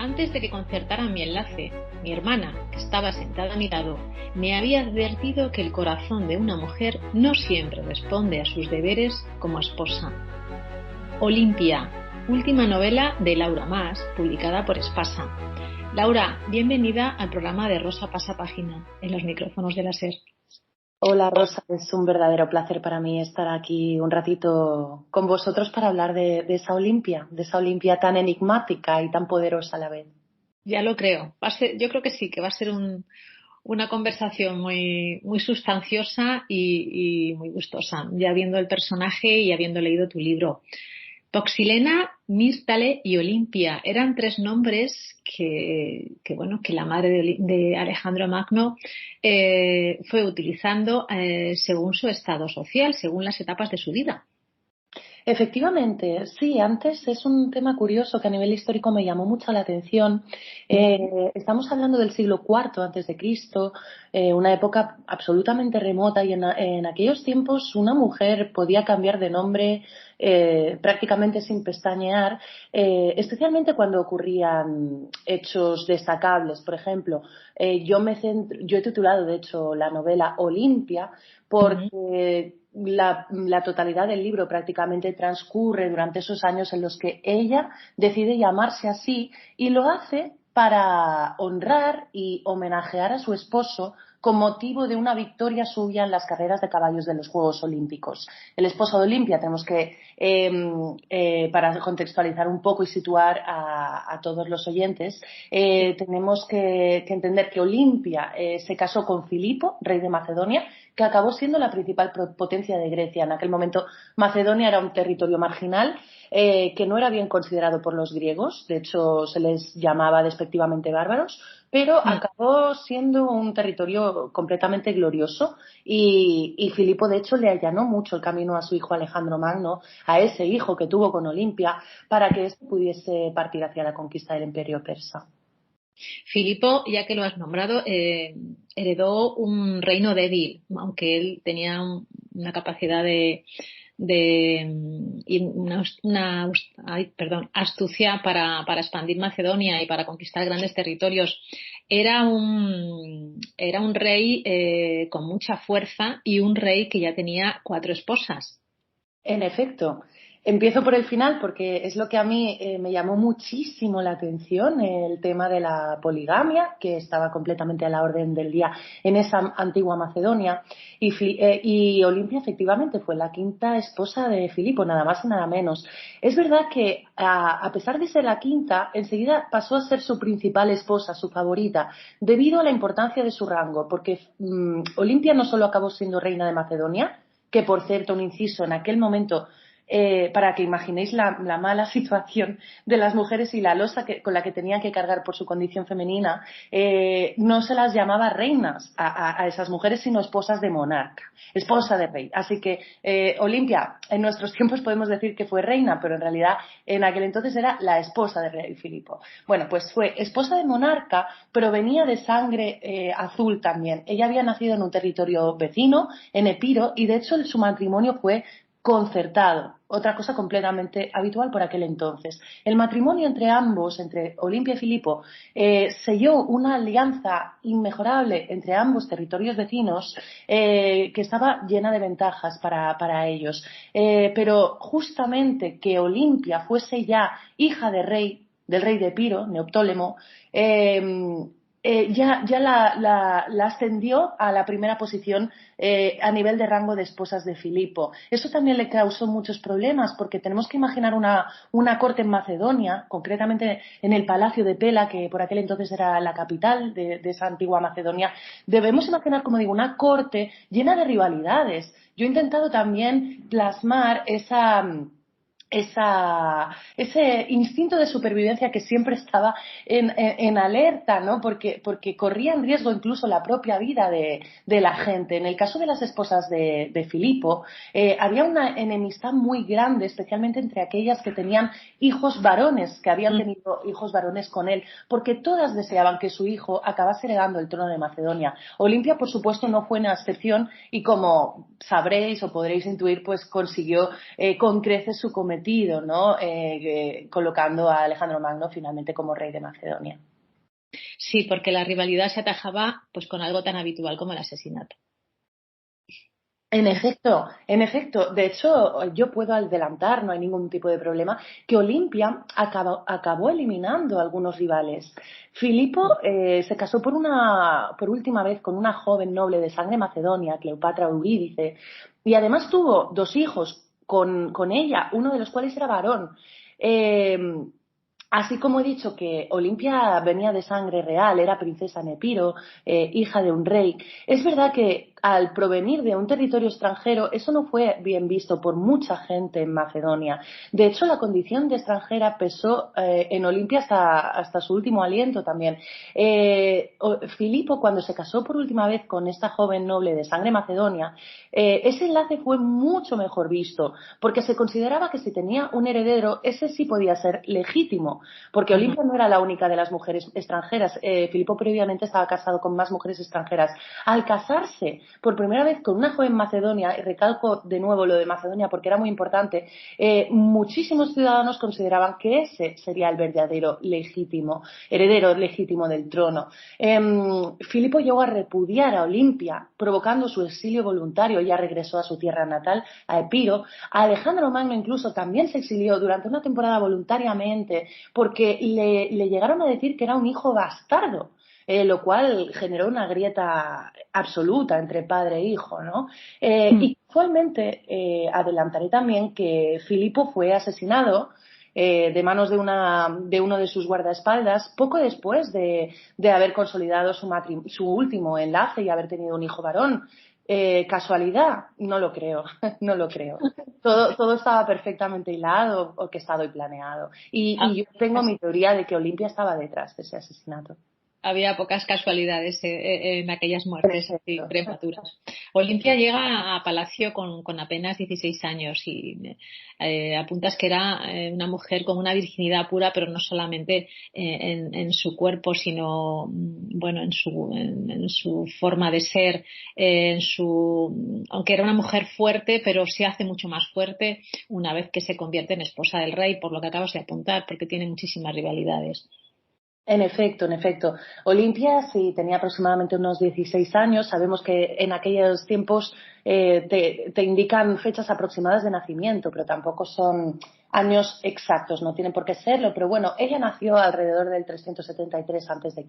Antes de que concertaran mi enlace, mi hermana, que estaba sentada a mi lado, me había advertido que el corazón de una mujer no siempre responde a sus deberes como esposa. Olimpia, última novela de Laura Mas, publicada por Espasa. Laura, bienvenida al programa de Rosa Pasa Página, en los micrófonos de la SER. Hola Rosa, es un verdadero placer para mí estar aquí un ratito con vosotros para hablar de esa Olimpia tan enigmática y tan poderosa a la vez. Ya lo creo. Yo creo que sí, que va a ser una conversación muy, muy sustanciosa y muy gustosa, ya viendo el personaje y habiendo leído tu libro. Toxilena, Mírtale y Olimpia eran tres nombres que la madre de Alejandro Magno fue utilizando según su estado social, según las etapas de su vida. Efectivamente, sí, antes es un tema curioso que a nivel histórico me llamó mucho la atención. Estamos hablando del siglo IV antes de Cristo, una época absolutamente remota y en aquellos tiempos una mujer podía cambiar de nombre prácticamente sin pestañear, especialmente cuando ocurrían hechos destacables. Por ejemplo, yo he titulado de hecho la novela Olimpia porque la totalidad del libro prácticamente transcurre durante esos años en los que ella decide llamarse así y lo hace para honrar y homenajear a su esposo con motivo de una victoria suya en las carreras de caballos de los Juegos Olímpicos. El esposo de Olimpia, tenemos que, para contextualizar un poco y situar a todos los oyentes, tenemos que entender que Olimpia se casó con Filipo, rey de Macedonia, que acabó siendo la principal potencia de Grecia. En aquel momento Macedonia era un territorio marginal que no era bien considerado por los griegos, de hecho se les llamaba despectivamente bárbaros, pero acabó siendo un territorio completamente glorioso y Filipo de hecho le allanó mucho el camino a su hijo Alejandro Magno, a ese hijo que tuvo con Olimpia, para que éste pudiese partir hacia la conquista del imperio persa. Filipo, ya que lo has nombrado, heredó un reino débil, aunque él tenía una capacidad y una astucia para expandir Macedonia y para conquistar grandes territorios. Era un rey con mucha fuerza y un rey que ya tenía 4 esposas. En efecto, empiezo por el final porque es lo que a mí me llamó muchísimo la atención, el tema de la poligamia, que estaba completamente a la orden del día en esa antigua Macedonia. Y Olimpia efectivamente fue la quinta esposa de Filipo, nada más y nada menos. Es verdad que a pesar de ser la quinta, enseguida pasó a ser su principal esposa, su favorita, debido a la importancia de su rango, porque Olimpia no solo acabó siendo reina de Macedonia, que por cierto, un inciso, en aquel momento, para que imaginéis la mala situación de las mujeres y la losa con la que tenían que cargar por su condición femenina, no se las llamaba reinas a esas mujeres, sino esposas de monarca, esposa de rey. Así que Olimpia, en nuestros tiempos podemos decir que fue reina, pero en realidad en aquel entonces era la esposa de rey Filipo. Bueno, pues fue esposa de monarca, pero venía de sangre azul también. Ella había nacido en un territorio vecino, en Epiro, y de hecho su matrimonio fue concertado, otra cosa completamente habitual por aquel entonces. El matrimonio entre ambos, entre Olimpia y Filipo, selló una alianza inmejorable entre ambos territorios vecinos que estaba llena de ventajas para ellos. Pero justamente que Olimpia fuese ya hija del rey de Epiro, Neoptólemo, ya la ascendió a la primera posición a nivel de rango de esposas de Filipo. Eso también le causó muchos problemas porque tenemos que imaginar una corte en Macedonia, concretamente en el Palacio de Pela, que por aquel entonces era la capital de esa antigua Macedonia. Debemos imaginar, como digo, una corte llena de rivalidades. Yo he intentado también plasmar ese instinto de supervivencia que siempre estaba en alerta, ¿no? Porque corría en riesgo incluso la propia vida de la gente. En el caso de las esposas de Filipo, había una enemistad muy grande, especialmente entre aquellas que tenían hijos varones, que habían tenido hijos varones con él, porque todas deseaban que su hijo acabase heredando el trono de Macedonia. Olimpia, por supuesto, no fue una excepción y, como sabréis o podréis intuir, pues consiguió con creces su cometido sentido, ¿no? Colocando a Alejandro Magno finalmente como rey de Macedonia. Sí, porque la rivalidad se atajaba pues con algo tan habitual como el asesinato. En efecto, en efecto. De hecho, yo puedo adelantar, no hay ningún tipo de problema, que Olimpia acabó eliminando a algunos rivales. Filipo se casó por última vez con una joven noble de sangre macedonia, Cleopatra Eurídice, y además tuvo 2 hijos con ella, uno de los cuales era varón. Eh, Así como he dicho que Olimpia venía de sangre real, era princesa en Epiro, hija de un rey, es verdad que al provenir de un territorio extranjero eso no fue bien visto por mucha gente en Macedonia. De hecho, la condición de extranjera pesó en Olimpia hasta su último aliento también. Filipo, cuando se casó por última vez con esta joven noble de sangre macedonia, ese enlace fue mucho mejor visto, porque se consideraba que si tenía un heredero, ese sí podía ser legítimo, porque Olimpia no era la única de las mujeres extranjeras. Filipo previamente estaba casado con más mujeres extranjeras. Al casarse por primera vez con una joven macedonia, y recalco de nuevo lo de Macedonia porque era muy importante, muchísimos ciudadanos consideraban que ese sería el verdadero heredero legítimo del trono. Filipo llegó a repudiar a Olimpia, provocando su exilio voluntario. Ya regresó a su tierra natal, a Epiro. Alejandro Magno incluso también se exilió durante una temporada voluntariamente porque le llegaron a decir que era un hijo bastardo. Lo cual generó una grieta absoluta entre padre e hijo, ¿no? Y casualmente adelantaré también que Filipo fue asesinado de manos de uno de sus guardaespaldas poco después de haber consolidado su último enlace y haber tenido un hijo varón. ¿Casualidad? No lo creo, no lo creo. Todo estaba perfectamente hilado, orquestado y planeado. Y yo tengo mi teoría de que Olimpia estaba detrás de ese asesinato. Había pocas casualidades en aquellas muertes así prematuras. Olimpia llega a Palacio con apenas 16 años y apuntas que era una mujer con una virginidad pura, pero no solamente en su cuerpo, sino bueno, en su forma de ser, aunque era una mujer fuerte, pero se hace mucho más fuerte una vez que se convierte en esposa del rey, por lo que acabas de apuntar, porque tiene muchísimas rivalidades. En efecto, en efecto. Olimpia sí tenía aproximadamente unos 16 años. Sabemos que en aquellos tiempos te indican fechas aproximadas de nacimiento, pero tampoco son años exactos, no tienen por qué serlo. Pero bueno, ella nació alrededor del 373 a.C.,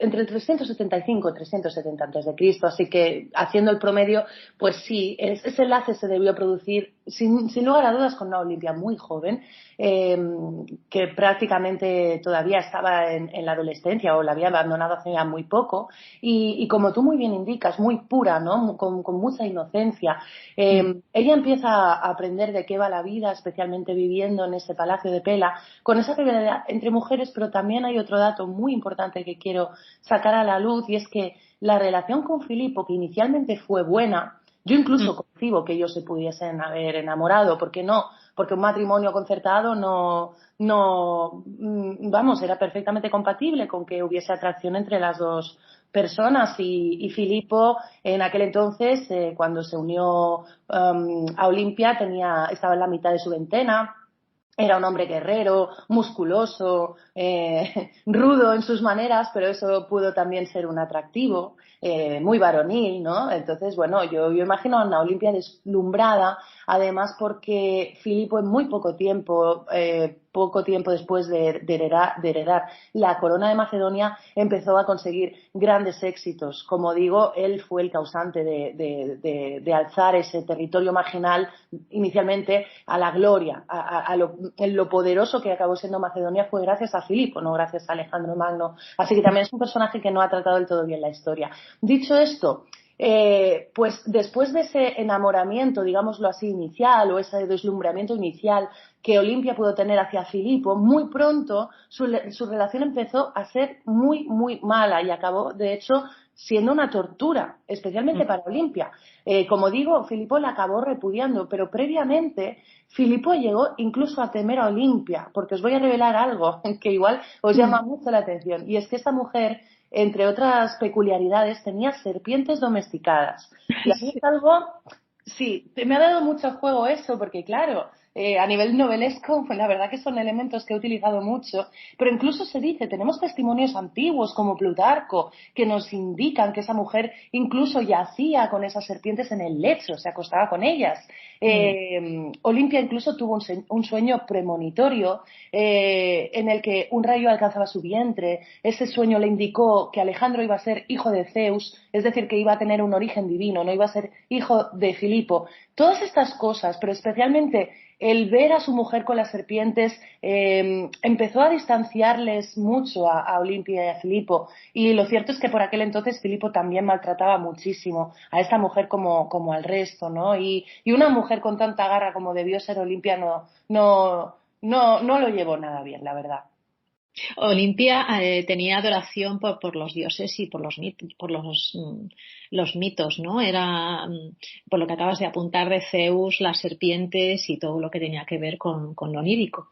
entre el 375 y 370 a.C., así que haciendo el promedio, pues sí, ese enlace se debió producir sin lugar a dudas con una Olimpia muy joven, que prácticamente todavía estaba en la adolescencia o la había abandonado hace ya muy poco y como tú muy bien indicas, muy pura, ¿no? Con mucha inocencia. Ella empieza a aprender de qué va la vida, especialmente viviendo en ese palacio de Pela, con esa rivalidad entre mujeres, pero también hay otro dato muy importante que quiero sacar a la luz y es que la relación con Filipo, que inicialmente fue buena, yo incluso concibo que ellos se pudiesen haber enamorado, ¿por qué no? Porque un matrimonio concertado vamos, era perfectamente compatible con que hubiese atracción entre las dos personas y Filipo en aquel entonces, cuando se unió a Olimpia, estaba en la mitad de su veintena. Era un hombre guerrero, musculoso, rudo en sus maneras, pero eso pudo también ser un atractivo, muy varonil, ¿no? Entonces, bueno, yo imagino a una Olimpia deslumbrada, además porque Filipo en muy poco tiempo después de heredar la corona de Macedonia, empezó a conseguir grandes éxitos. Como digo, él fue el causante de alzar ese territorio marginal inicialmente a la gloria, lo poderoso que acabó siendo Macedonia fue gracias a Filipo, no gracias a Alejandro Magno. Así que también es un personaje que no ha tratado del todo bien la historia. Dicho esto, pues después de ese enamoramiento, digámoslo así, inicial o ese deslumbramiento inicial que Olimpia pudo tener hacia Filipo, muy pronto su relación empezó a ser muy, muy mala y acabó, de hecho, siendo una tortura, especialmente para Olimpia. Como digo, Filipo la acabó repudiando, pero previamente Filipo llegó incluso a temer a Olimpia, porque os voy a revelar algo que igual os llama mucho la atención, y es que esta mujer, entre otras peculiaridades, tenía serpientes domesticadas. Y así es algo, Sí, me ha dado mucho juego eso, porque claro, a nivel novelesco, pues la verdad que son elementos que he utilizado mucho, pero incluso se dice, tenemos testimonios antiguos como Plutarco, que nos indican que esa mujer incluso yacía con esas serpientes en el lecho, se acostaba con ellas. Mm. Olimpia incluso tuvo un sueño premonitorio en el que un rayo alcanzaba su vientre. Ese sueño le indicó que Alejandro iba a ser hijo de Zeus, es decir, que iba a tener un origen divino, no iba a ser hijo de Filipo. Todas estas cosas, pero especialmente el ver a su mujer con las serpientes, empezó a distanciarles mucho a Olimpia y a Filipo. Y lo cierto es que por aquel entonces Filipo también maltrataba muchísimo a esta mujer como al resto, ¿no? Y una mujer con tanta garra como debió ser Olimpia no lo llevó nada bien, la verdad. Olimpia tenía adoración por los dioses y por los mitos, ¿no? Era, por lo que acabas de apuntar, de Zeus, las serpientes y todo lo que tenía que ver con lo onírico.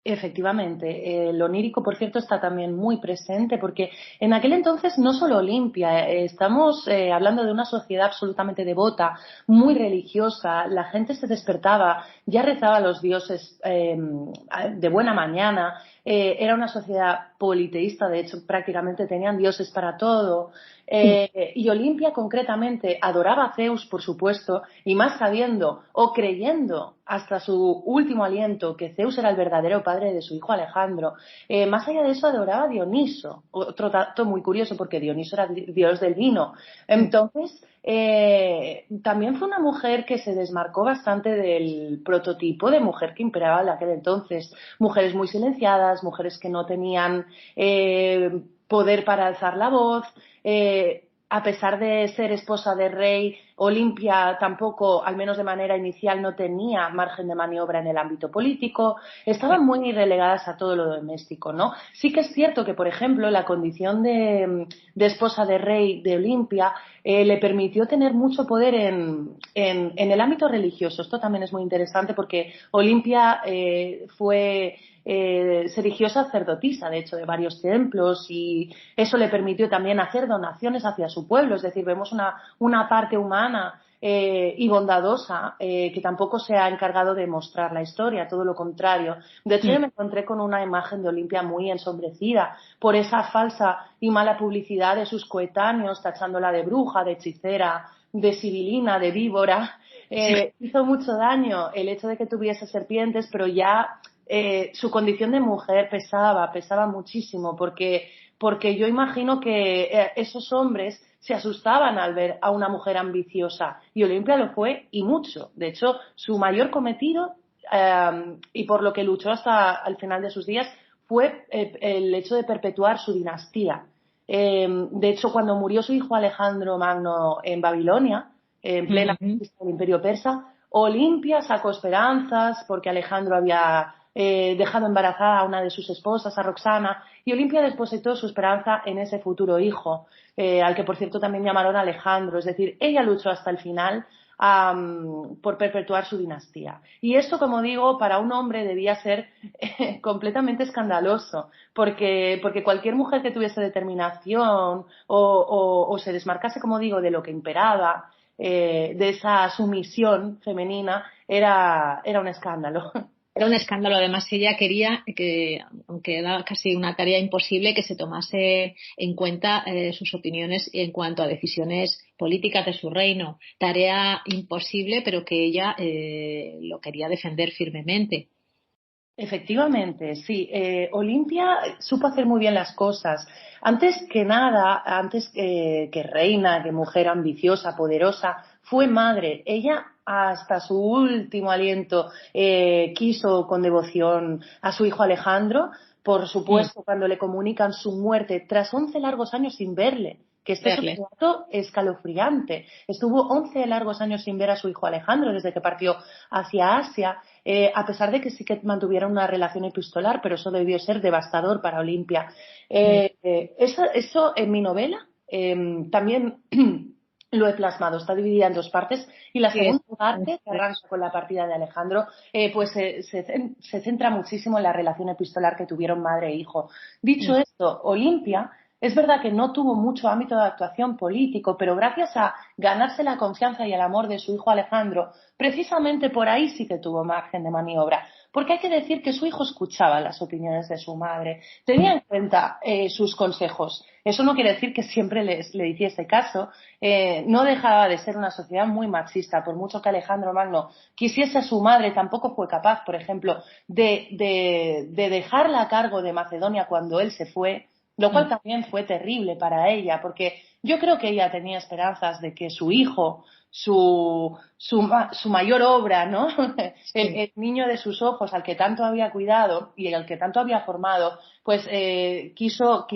Efectivamente, lo onírico, por cierto, está también muy presente porque en aquel entonces no solo Olimpia, estamos hablando de una sociedad absolutamente devota, muy religiosa, la gente se despertaba, ya rezaba a los dioses de buena mañana, era una sociedad politeísta, de hecho prácticamente tenían dioses para todo. Y Olimpia concretamente adoraba a Zeus, por supuesto, y más sabiendo o creyendo hasta su último aliento que Zeus era el verdadero padre de su hijo Alejandro. Más allá de eso adoraba a Dioniso, otro dato muy curioso porque Dioniso era dios del vino. Entonces, también fue una mujer que se desmarcó bastante del prototipo de mujer que imperaba en aquel entonces. Mujeres muy silenciadas, mujeres que no tenían poder para alzar la voz. A pesar de ser esposa de rey, Olimpia tampoco, al menos de manera inicial, no tenía margen de maniobra en el ámbito político. Estaban muy relegadas a todo lo doméstico, ¿no? Sí que es cierto que, por ejemplo, la condición de esposa de rey de Olimpia le permitió tener mucho poder en el ámbito religioso. Esto también es muy interesante porque Olimpia se erigió sacerdotisa, de hecho, de varios templos y eso le permitió también hacer donaciones hacia su pueblo. Es decir, vemos una parte humana y bondadosa que tampoco se ha encargado de mostrar la historia, todo lo contrario. De hecho, yo me encontré con una imagen de Olimpia muy ensombrecida por esa falsa y mala publicidad de sus coetáneos, tachándola de bruja, de hechicera, de sibilina, de víbora. Hizo mucho daño el hecho de que tuviese serpientes, pero ya su condición de mujer pesaba muchísimo, porque yo imagino que esos hombres se asustaban al ver a una mujer ambiciosa y Olimpia lo fue y mucho. De hecho, su mayor cometido y por lo que luchó hasta el final de sus días fue el hecho de perpetuar su dinastía. De hecho, cuando murió su hijo Alejandro Magno en Babilonia, en plena crisis del Imperio Persa, Olimpia sacó esperanzas porque Alejandro había dejado embarazada a una de sus esposas, a Roxana, y Olimpia depositó su esperanza en ese futuro hijo, al que por cierto también llamaron Alejandro. Es decir, ella luchó hasta el final por perpetuar su dinastía. Y esto, como digo, para un hombre debía ser completamente escandaloso, porque cualquier mujer que tuviese determinación o se desmarcase, como digo, de lo que imperaba, de esa sumisión femenina, era un escándalo. Era un escándalo. Además, ella quería que, aunque era casi una tarea imposible, que se tomase en cuenta sus opiniones en cuanto a decisiones políticas de su reino. Tarea imposible, pero que ella lo quería defender firmemente. Efectivamente, sí. Olimpia supo hacer muy bien las cosas. Antes que nada, antes que reina, que mujer ambiciosa, poderosa, fue madre. Ella hasta su último aliento quiso con devoción a su hijo Alejandro. Por supuesto, cuando le comunican su muerte tras 11 largos años sin verle, que este es un Verle. dato escalofriante. Estuvo 11 largos años sin ver a su hijo Alejandro desde que partió hacia Asia. A pesar de que sí que mantuvieron una relación epistolar, pero eso debió ser devastador para Olimpia. Eso en mi novela también lo he plasmado, está dividida en dos partes y la Sí, segunda parte, que arranca con la partida de Alejandro, pues se centra muchísimo en la relación epistolar que tuvieron madre e hijo. Dicho esto, Olimpia Es verdad que no tuvo mucho ámbito de actuación político, pero gracias a ganarse la confianza y el amor de su hijo Alejandro, precisamente por ahí sí que tuvo margen de maniobra. Porque hay que decir que su hijo escuchaba las opiniones de su madre, tenía en cuenta sus consejos. Eso no quiere decir que siempre le hiciese caso. No dejaba de ser una sociedad muy machista. Por mucho que Alejandro Magno quisiese a su madre, tampoco fue capaz, por ejemplo, de dejarla a cargo de Macedonia cuando él se fue, lo cual también fue terrible para ella, porque yo creo que ella tenía esperanzas de que su hijo, su mayor obra, ¿no? El niño de sus ojos al que tanto había cuidado y al que tanto había formado, pues quiso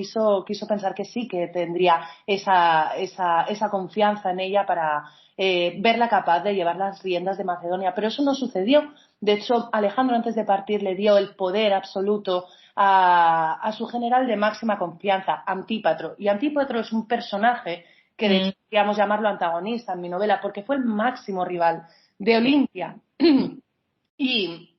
pensar que sí, que tendría esa confianza en ella para verla capaz de llevar las riendas de Macedonia. Pero eso no sucedió. De hecho, Alejandro, antes de partir, le dio el poder absoluto a su general de máxima confianza, Antípatro. Y Antípatro es un personaje que de hecho podríamos llamarlo antagonista en mi novela, porque fue el máximo rival de Olimpia. Y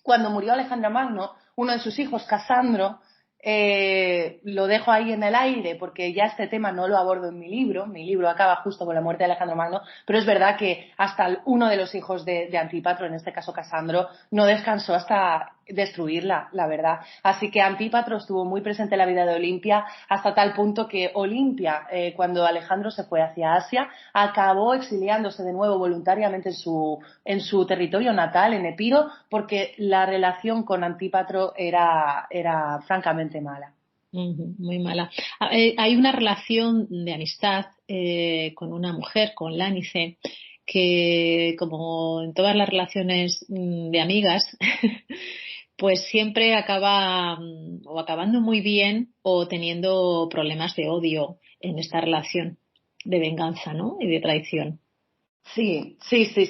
cuando murió Alejandro Magno, uno de sus hijos, Casandro, lo dejo ahí en el aire porque ya este tema no lo abordo en mi libro acaba justo con la muerte de Alejandro Magno, pero es verdad que hasta uno de los hijos de Antípatro, en este caso Casandro, no descansó hasta destruirla, la verdad. Así que Antípatro estuvo muy presente en la vida de Olimpia hasta tal punto que Olimpia, cuando Alejandro se fue hacia Asia, acabó exiliándose de nuevo voluntariamente en su territorio natal, en Epiro, porque la relación con Antípatro era francamente mala. Muy mala. Hay una relación de amistad con una mujer, con Lánice, que como en todas las relaciones de amigas, pues siempre acaba o acabando muy bien o teniendo problemas de odio en esta relación de venganza, ¿no? Y de traición. Sí.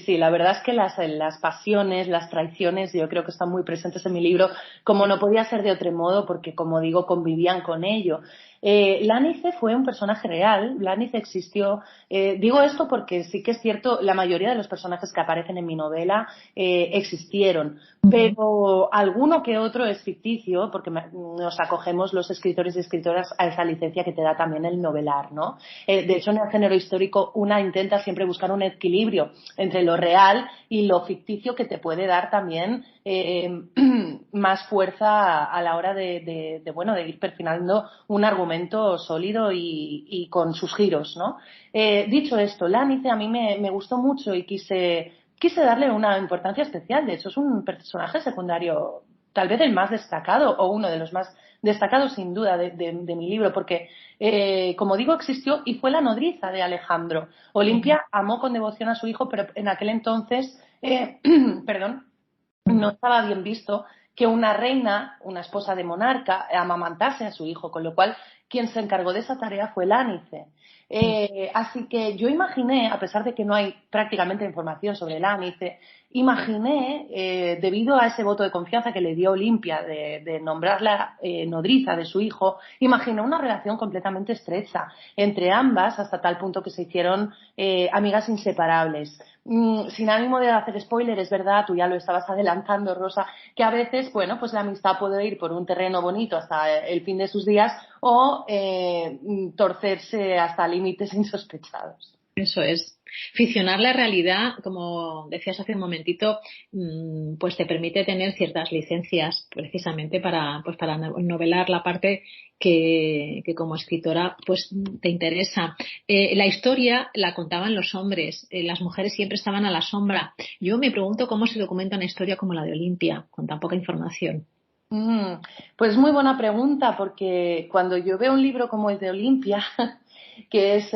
La verdad es que las pasiones, las traiciones, yo creo que están muy presentes en mi libro, como no podía ser de otro modo, porque como digo, convivían con ello. Lánice fue un personaje real, Lánice existió. Digo esto porque sí que es cierto, la mayoría de los personajes que aparecen en mi novela existieron, pero alguno que otro es ficticio, porque nos acogemos los escritores y escritoras a esa licencia que te da también el novelar, ¿no? De hecho, en el género histórico una intenta siempre buscar un equilibrio entre lo real y lo ficticio que te puede dar también más fuerza a la hora de ir perfilando un argumento sólido y con sus giros, ¿no? Dicho esto, Lánice a mí me gustó mucho y quise darle una importancia especial. De hecho, es un personaje secundario, tal vez el más destacado o uno de los más destacados sin duda de mi libro, porque como digo, existió y fue la nodriza de Alejandro. Olimpia amó con devoción a su hijo, pero en aquel entonces, perdón, no estaba bien visto que una reina, una esposa de monarca, amamantase a su hijo, con lo cual quien se encargó de esa tarea fue Lánice. Así que yo imaginé, a pesar de que no hay prácticamente información sobre Lánice, imaginé, debido a ese voto de confianza que le dio Olimpia de nombrarla nodriza de su hijo, imaginé una relación completamente estrecha entre ambas hasta tal punto que se hicieron amigas inseparables. Sin ánimo de hacer spoiler, es verdad, tú ya lo estabas adelantando, Rosa, que a veces, bueno, pues la amistad puede ir por un terreno bonito hasta el fin de sus días o torcerse hasta límites insospechados. Eso es. Ficcionar la realidad, como decías hace un momentito, pues te permite tener ciertas licencias precisamente para novelar la parte que como escritora pues te interesa. La historia la contaban los hombres, las mujeres siempre estaban a la sombra. Yo me pregunto cómo se documenta una historia como la de Olimpia, con tan poca información. Pues muy buena pregunta, porque cuando yo veo un libro como el de Olimpia, que es,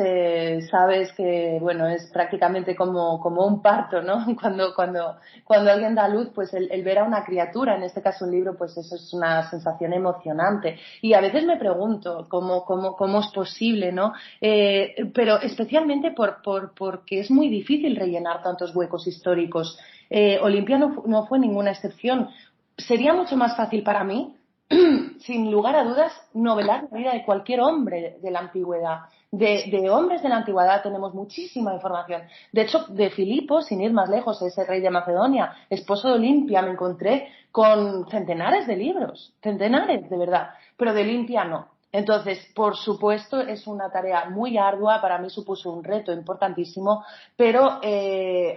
sabes que, bueno, es prácticamente como un parto, ¿no? Cuando alguien da luz, pues el ver a una criatura, en este caso un libro, pues eso es una sensación emocionante. Y a veces me pregunto cómo es posible, ¿no? Pero especialmente porque es muy difícil rellenar tantos huecos históricos. Olimpia no fue ninguna excepción. Sería mucho más fácil para mí, sin lugar a dudas, novelar la vida de cualquier hombre de la antigüedad. De hombres de la antigüedad tenemos muchísima información. De hecho, de Filipo, sin ir más lejos, ese rey de Macedonia, esposo de Olimpia, me encontré con centenares de libros, centenares de verdad, pero de Olimpia no. Entonces, por supuesto, es una tarea muy ardua, para mí supuso un reto importantísimo, pero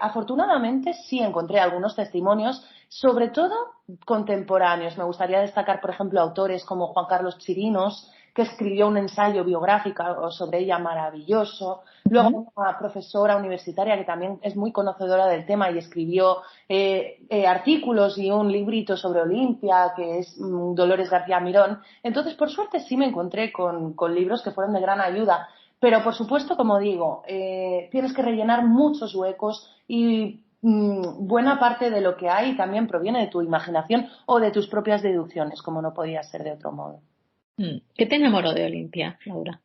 afortunadamente sí encontré algunos testimonios, sobre todo contemporáneos. Me gustaría destacar, por ejemplo, autores como Juan Carlos Chirinos, que escribió un ensayo biográfico sobre ella maravilloso. Luego una profesora universitaria que también es muy conocedora del tema y escribió artículos y un librito sobre Olimpia, que es Dolores García Mirón. Entonces, por suerte, sí me encontré con libros que fueron de gran ayuda. Pero, por supuesto, como digo, tienes que rellenar muchos huecos y buena parte de lo que hay también proviene de tu imaginación o de tus propias deducciones, como no podía ser de otro modo. ¿Qué te enamoró de Olimpia, Laura?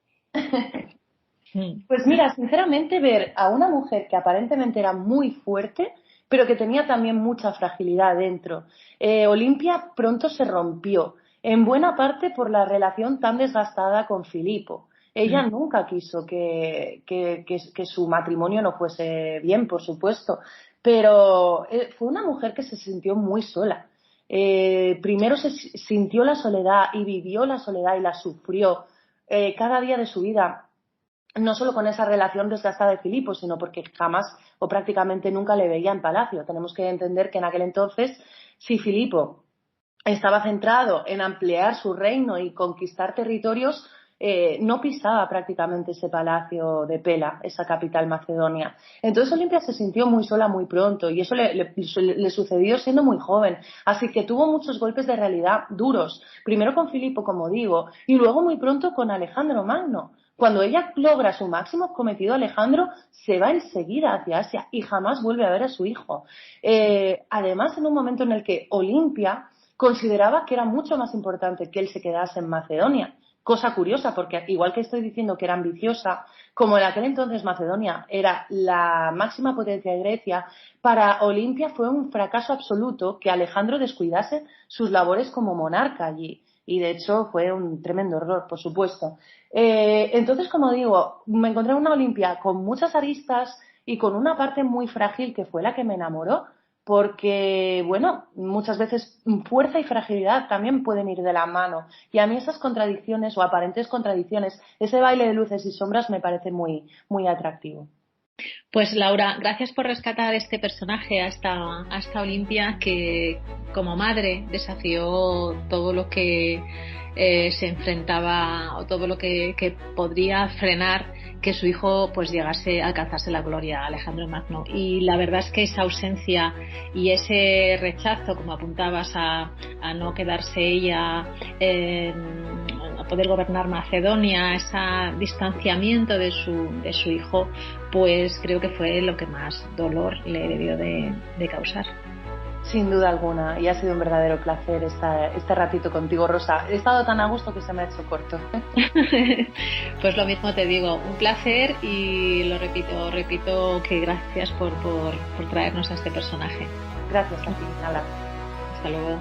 Pues mira, sinceramente ver a una mujer que aparentemente era muy fuerte, pero que tenía también mucha fragilidad dentro. Olimpia pronto se rompió, en buena parte por la relación tan desgastada con Filipo. Ella nunca quiso que su matrimonio no fuese bien, por supuesto, pero fue una mujer que se sintió muy sola. Primero se sintió la soledad y vivió la soledad y la sufrió cada día de su vida, no solo con esa relación desgastada de Filipo, sino porque jamás o prácticamente nunca le veía en palacio. Tenemos que entender que en aquel entonces, si Filipo estaba centrado en ampliar su reino y conquistar territorios, no pisaba prácticamente ese palacio de Pela, esa capital macedonia. Entonces Olimpia se sintió muy sola muy pronto y eso le sucedió siendo muy joven. Así que tuvo muchos golpes de realidad duros. Primero con Filipo, como digo, y luego muy pronto con Alejandro Magno. Cuando ella logra su máximo cometido, Alejandro se va enseguida hacia Asia y jamás vuelve a ver a su hijo. Además, en un momento en el que Olimpia consideraba que era mucho más importante que él se quedase en Macedonia. Cosa curiosa, porque igual que estoy diciendo que era ambiciosa, como en aquel entonces Macedonia era la máxima potencia de Grecia, para Olimpia fue un fracaso absoluto que Alejandro descuidase sus labores como monarca allí. Y de hecho fue un tremendo error, por supuesto. Entonces, como digo, me encontré una Olimpia con muchas aristas y con una parte muy frágil que fue la que me enamoró, porque, bueno, muchas veces fuerza y fragilidad también pueden ir de la mano. Y a mí esas contradicciones o aparentes contradicciones, ese baile de luces y sombras me parece muy, muy atractivo. Pues Laura, gracias por rescatar este personaje, a esta Olimpia que como madre desafió todo lo que se enfrentaba o todo lo que podría frenar que su hijo pues llegase a alcanzarse la gloria, Alejandro Magno. Y la verdad es que esa ausencia y ese rechazo, como apuntabas, a no quedarse ella a poder gobernar Macedonia, ese distanciamiento de su hijo, pues creo que fue lo que más dolor le debió de causar. Sin duda alguna, y ha sido un verdadero placer este ratito contigo, Rosa. He estado tan a gusto que se me ha hecho corto. Pues lo mismo te digo, un placer y lo repito que gracias por traernos a este personaje. Gracias a ti, Nala. Hasta luego.